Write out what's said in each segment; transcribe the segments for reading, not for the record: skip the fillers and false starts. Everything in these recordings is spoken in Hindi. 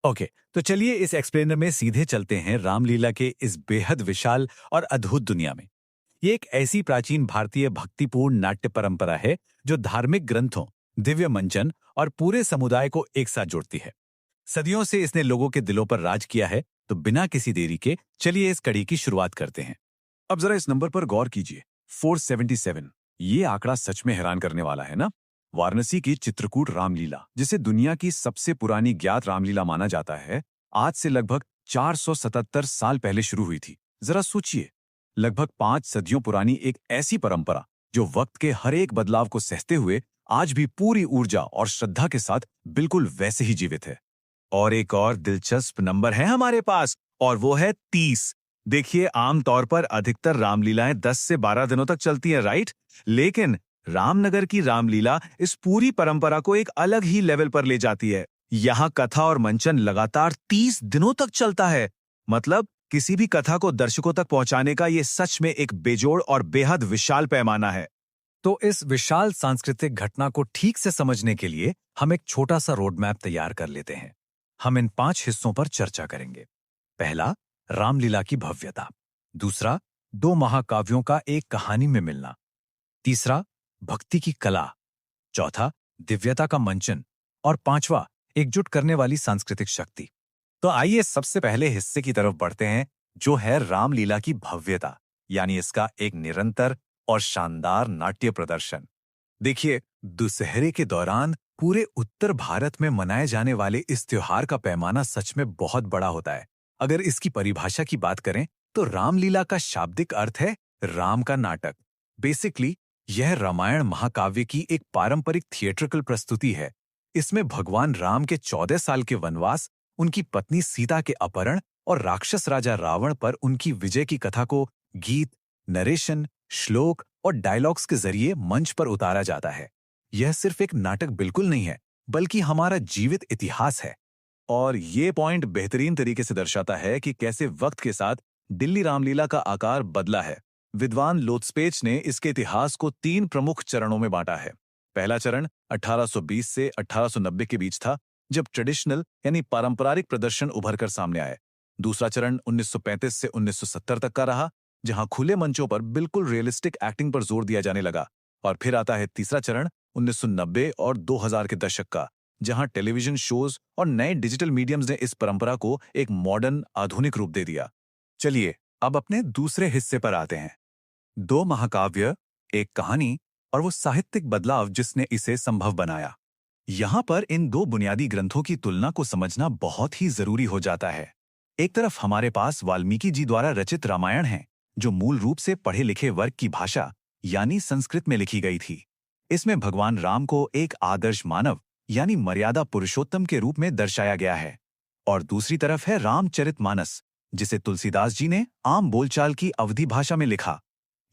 ओके, तो चलिए इस एक्सप्लेनर में सीधे चलते हैं रामलीला के इस बेहद विशाल और अद्भुत दुनिया में। ये एक ऐसी प्राचीन भारतीय भक्तिपूर्ण नाट्य परंपरा है जो धार्मिक ग्रंथों, दिव्य मंचन और पूरे समुदाय को एक साथ जोड़ती है। सदियों से इसने लोगों के दिलों पर राज किया है, तो बिना किसी देरी के चलिए इस कड़ी की शुरुआत करते हैं। अब जरा इस नंबर पर गौर कीजिए, 477। ये आंकड़ा सच में हैरान करने वाला है ना। वाराणसी की चित्रकूट रामलीला, जिसे दुनिया की सबसे पुरानी ज्ञात रामलीला माना जाता है, आज से लगभग 477 साल पहले शुरू हुई थी। जरा सोचिए, लगभग 5 सदियों पुरानी एक ऐसी परंपरा जो वक्त के हर एक बदलाव को सहते हुए आज भी पूरी ऊर्जा और श्रद्धा के साथ बिल्कुल वैसे ही जीवित है। और एक और दिलचस्प नंबर है हमारे पास, और वो है 30। देखिए, आमतौर पर अधिकतर रामलीलाएं 10 से 12 दिनों तक चलती हैं, राइट? लेकिन रामनगर की रामलीला इस पूरी परंपरा को एक अलग ही लेवल पर ले जाती है। यहाँ कथा और मंचन लगातार 30 दिनों तक चलता है। मतलब किसी भी कथा को दर्शकों तक पहुंचाने का ये सच में एक बेजोड़ और बेहद विशाल पैमाना है। तो इस विशाल सांस्कृतिक घटना को ठीक से समझने के लिए हम एक छोटा सा रोड मैप तैयार कर लेते हैं। हम इन 5 हिस्सों पर चर्चा करेंगे। पहला, रामलीला की भव्यता। दूसरा, 2 महाकाव्यों का एक कहानी में मिलना। तीसरा, भक्ति की कला। चौथा, दिव्यता का मंचन। और पांचवा, एकजुट करने वाली सांस्कृतिक शक्ति। तो आइए सबसे पहले हिस्से की तरफ बढ़ते हैं, जो है रामलीला की भव्यता, यानी इसका एक निरंतर और शानदार नाट्य प्रदर्शन। देखिए, दशहरे के दौरान पूरे उत्तर भारत में मनाए जाने वाले इस त्योहार का पैमाना सच में बहुत बड़ा होता है। अगर इसकी परिभाषा की बात करें तो रामलीला का शाब्दिक अर्थ है राम का नाटक। बेसिकली यह रामायण महाकाव्य की एक पारंपरिक थिएट्रिकल प्रस्तुति है। इसमें भगवान राम के 14 साल के वनवास, उनकी पत्नी सीता के अपहरण और राक्षस राजा रावण पर उनकी विजय की कथा को गीत, नरेशन, श्लोक और डायलॉग्स के जरिए मंच पर उतारा जाता है। यह सिर्फ एक नाटक बिल्कुल नहीं है, बल्कि हमारा जीवित इतिहास है। और ये पॉइंट बेहतरीन तरीके से दर्शाता है कि कैसे वक्त के साथ दिल्ली रामलीला का आकार बदला है। विद्वान लोत्सपेच ने इसके इतिहास को 3 प्रमुख चरणों में बांटा है। पहला चरण 1820 से 1890 के बीच था, जब ट्रेडिशनल यानी पारंपरिक प्रदर्शन उभर कर सामने आए। दूसरा चरण 1935 से 1970 तक का रहा, जहां खुले मंचों पर बिल्कुल रियलिस्टिक एक्टिंग पर जोर दिया जाने लगा। और फिर आता है तीसरा चरण 1990 और 2000 के दशक का, जहां टेलीविजन शोज और नए डिजिटल मीडियम्स ने इस परंपरा को एक मॉडर्न आधुनिक रूप दे दिया। चलिए अब अपने दूसरे हिस्से पर आते हैं। 2 महाकाव्य, एक कहानी और वो साहित्यिक बदलाव जिसने इसे संभव बनाया। यहाँ पर इन 2 बुनियादी ग्रंथों की तुलना को समझना बहुत ही जरूरी हो जाता है। एक तरफ हमारे पास वाल्मीकि जी द्वारा रचित रामायण है, जो मूल रूप से पढ़े लिखे वर्ग की भाषा यानी संस्कृत में लिखी गई थी। इसमें भगवान राम को एक आदर्श मानव यानी मर्यादा पुरुषोत्तम के रूप में दर्शाया गया है। और दूसरी तरफ है रामचरितमानस, जिसे तुलसीदास जी ने आम बोलचाल की अवधी भाषा में लिखा।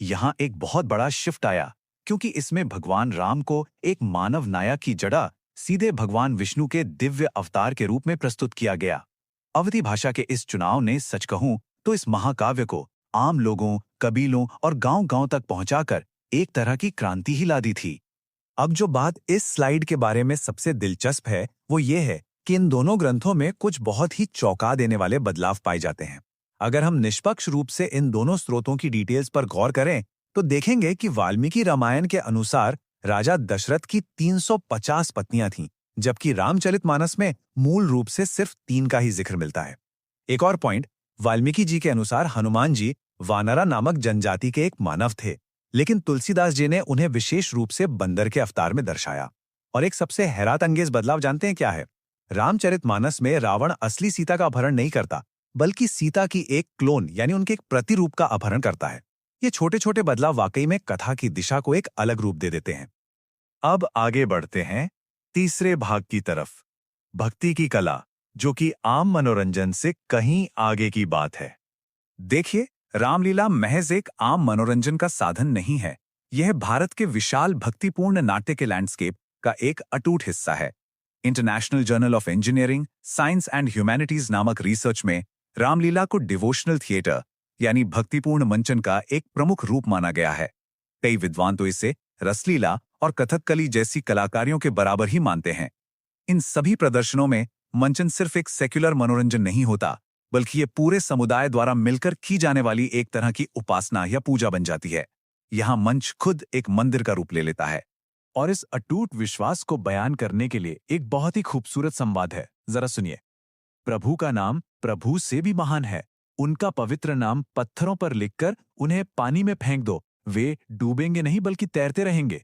यहाँ एक बहुत बड़ा शिफ्ट आया, क्योंकि इसमें भगवान राम को एक मानव नायक की जगह सीधे भगवान विष्णु के दिव्य अवतार के रूप में प्रस्तुत किया गया। अवधी भाषा के इस चुनाव ने सच कहूं तो इस महाकाव्य को आम लोगों, कबीलों और गांव-गांव तक पहुंचाकर एक तरह की क्रांति ही ला दी थी। अब जो बात इस स्लाइड के बारे में सबसे दिलचस्प है, वो ये है कि इन दोनों ग्रंथों में कुछ बहुत ही चौंका देने वाले बदलाव पाए जाते हैं। अगर हम निष्पक्ष रूप से इन दोनों स्रोतों की डिटेल्स पर गौर करें, तो देखेंगे कि वाल्मीकि रामायण के अनुसार राजा दशरथ की 350 पत्नियां थीं, जबकि रामचरितमानस में मूल रूप से सिर्फ 3 का ही जिक्र मिलता है। एक और पॉइंट, वाल्मीकि जी के अनुसार हनुमान जी वानरा नामक जनजाति के एक मानव थे, लेकिन तुलसीदास जी ने उन्हें विशेष रूप से बंदर के अवतार में दर्शाया। और एक सबसे हैरत अंगेज बदलाव जानते हैं क्या है? रामचरितमानस में रावण असली सीता का अपहरण नहीं करता, बल्कि सीता की एक क्लोन यानी उनके एक प्रतिरूप का अपहरण करता है। ये छोटे छोटे बदलाव वाकई में कथा की दिशा को एक अलग रूप दे देते हैं। अब आगे बढ़ते हैं तीसरे भाग की तरफ, भक्ति की कला, जो कि आम मनोरंजन से कहीं आगे की बात है। देखिए, रामलीला महज एक आम मनोरंजन का साधन नहीं है। यह भारत के विशाल भक्तिपूर्ण नाट्य के लैंडस्केप का एक अटूट हिस्सा है। International journal of engineering, science and humanities नामक रिसर्च में रामलीला को डिवोशनल थिएटर यानी भक्तिपूर्ण मंचन का एक प्रमुख रूप माना गया है। कई विद्वान तो इसे रसलीला और कथकली जैसी कलाकारियों के बराबर ही मानते हैं। इन सभी प्रदर्शनों में मंचन सिर्फ एक सेक्युलर मनोरंजन नहीं होता, बल्कि ये पूरे समुदाय द्वारा मिलकर की जाने वाली एक तरह की उपासना या पूजा बन जाती है। यहाँ मंच खुद एक मंदिर का रूप ले लेता है। और इस अटूट विश्वास को बयान करने के लिए एक बहुत ही खूबसूरत संवाद है, जरा सुनिए। प्रभु का नाम प्रभु से भी महान है। उनका पवित्र नाम पत्थरों पर लिखकर उन्हें पानी में फेंक दो, वे डूबेंगे नहीं बल्कि तैरते रहेंगे।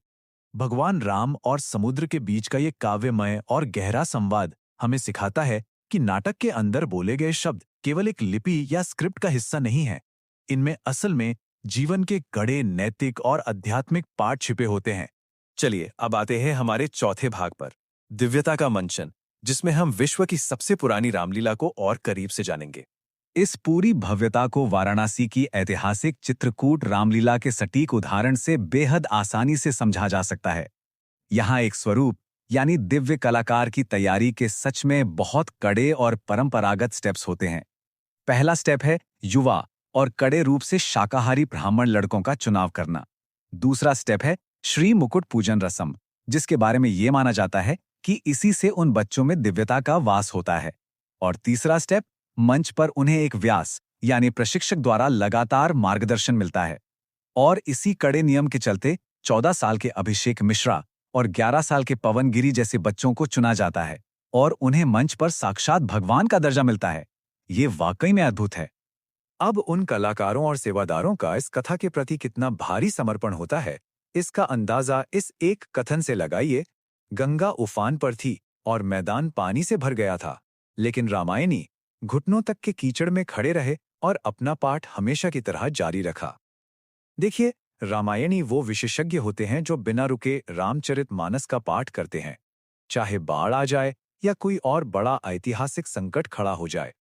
भगवान राम और समुद्र के बीच का ये काव्यमय और गहरा संवाद हमें सिखाता है कि नाटक के अंदर बोले गए शब्द केवल एक लिपि या स्क्रिप्ट का हिस्सा नहीं है। इनमें असल में जीवन के कड़े नैतिक और आध्यात्मिक पाठ छिपे होते हैं। चलिए अब आते हैं हमारे चौथे भाग पर, दिव्यता का मंचन, जिसमें हम विश्व की सबसे पुरानी रामलीला को और करीब से जानेंगे। इस पूरी भव्यता को वाराणसी की ऐतिहासिक चित्रकूट रामलीला के सटीक उदाहरण से बेहद आसानी से समझा जा सकता है। यहाँ एक स्वरूप यानी दिव्य कलाकार की तैयारी के सच में बहुत कड़े और परंपरागत स्टेप्स होते हैं। पहला स्टेप है युवा और कड़े रूप से शाकाहारी ब्राह्मण लड़कों का चुनाव करना। दूसरा स्टेप है श्री मुकुट पूजन रस्म, जिसके बारे में यह माना जाता है कि इसी से उन बच्चों में दिव्यता का वास होता है। और तीसरा स्टेप, मंच पर उन्हें एक व्यास यानी प्रशिक्षक द्वारा लगातार मार्गदर्शन मिलता है। और इसी कड़े नियम के चलते 14 साल के अभिषेक मिश्रा और 11 साल के पवन गिरी जैसे बच्चों को चुना जाता है और उन्हें मंच पर साक्षात भगवान का दर्जा मिलता है। ये वाकई में अद्भुत है। अब उन कलाकारों और सेवादारों का इस कथा के प्रति कितना भारी समर्पण होता है, इसका अंदाजा इस एक कथन से लगाइए। गंगा उफान पर थी और मैदान पानी से भर गया था, लेकिन रामायणी घुटनों तक के कीचड़ में खड़े रहे और अपना पाठ हमेशा की तरह जारी रखा। देखिए, रामायणी वो विशेषज्ञ होते हैं जो बिना रुके रामचरितमानस का पाठ करते हैं, चाहे बाढ़ आ जाए या कोई और बड़ा ऐतिहासिक संकट खड़ा हो जाए।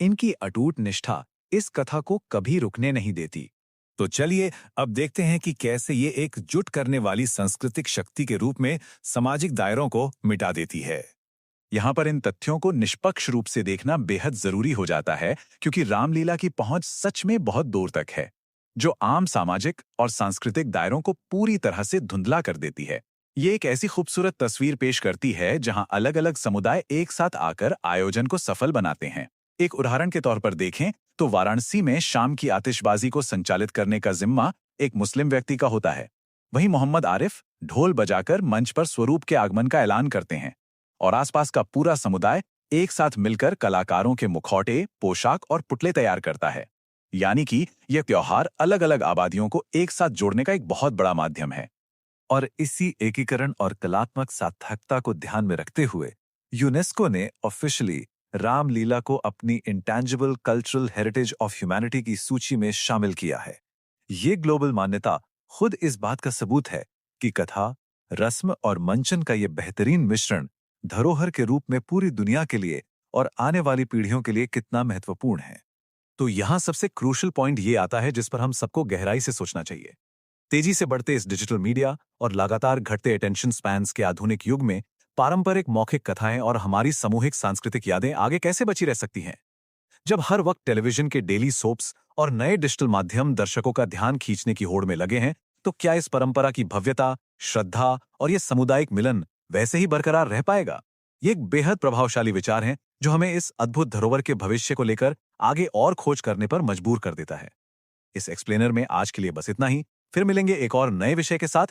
इनकी अटूट निष्ठा इस कथा को कभी रुकने नहीं देती। तो चलिए अब देखते हैं कि कैसे ये एकजुट करने वाली सांस्कृतिक शक्ति के रूप में सामाजिक दायरों को मिटा देती है। यहाँ पर इन तथ्यों को निष्पक्ष रूप से देखना बेहद जरूरी हो जाता है, क्योंकि रामलीला की पहुंच सच में बहुत दूर तक है, जो आम सामाजिक और सांस्कृतिक दायरों को पूरी तरह से धुंधला कर देती है। ये एक ऐसी खूबसूरत तस्वीर पेश करती है जहां अलग अलग समुदाय एक साथ आकर आयोजन को सफल बनाते हैं। एक उदाहरण के तौर पर देखें तो वाराणसी में शाम की आतिशबाजी को संचालित करने का जिम्मा एक मुस्लिम व्यक्ति का होता है। वहीं मोहम्मद आरिफ ढोल बजाकर मंच पर स्वरूप के आगमन का ऐलान करते हैं और आसपास का पूरा समुदाय एक साथ मिलकर कलाकारों के मुखौटे, पोशाक और पुतले तैयार करता है। यानी कि यह त्योहार अलग अलग आबादियों को एक साथ जोड़ने का एक बहुत बड़ा माध्यम है। और इसी एकीकरण और कलात्मक सार्थकता को ध्यान में रखते हुए यूनेस्को ने ऑफिशियली रामलीला को अपनी intangible cultural heritage of humanity की सूची में शामिल किया है। ये ग्लोबल मान्यता खुद इस बात का सबूत है कि कथा, रस्म और मंचन का ये बेहतरीन मिश्रण धरोहर के रूप में पूरी दुनिया के लिए और आने वाली पीढ़ियों के लिए कितना महत्वपूर्ण है। तो यहाँ सबसे क्रूशल पॉइंट ये आता है जिस पर हम सबको गहराई से सोचना चाहिए। तेजी से बढ़ते इस डिजिटल मीडिया और लगातार घटते अटेंशन स्पैन्स के आधुनिक युग में पारंपरिक मौखिक कथाएं और हमारी सामूहिक सांस्कृतिक यादें आगे कैसे बची रह सकती हैं? जब हर वक्त टेलीविजन के डेली सोप्स और नए डिजिटल माध्यम दर्शकों का ध्यान खींचने की होड़ में लगे हैं, तो क्या इस परंपरा की भव्यता, श्रद्धा और ये सामुदायिक मिलन वैसे ही बरकरार रह पाएगा? ये एक बेहद प्रभावशाली विचार है जो हमें इस अद्भुत धरोहर के भविष्य को लेकर आगे और खोज करने पर मजबूर कर देता है। इस एक्सप्लेनर में आज के लिए बस इतना ही। फिर मिलेंगे एक और नए विषय के साथ।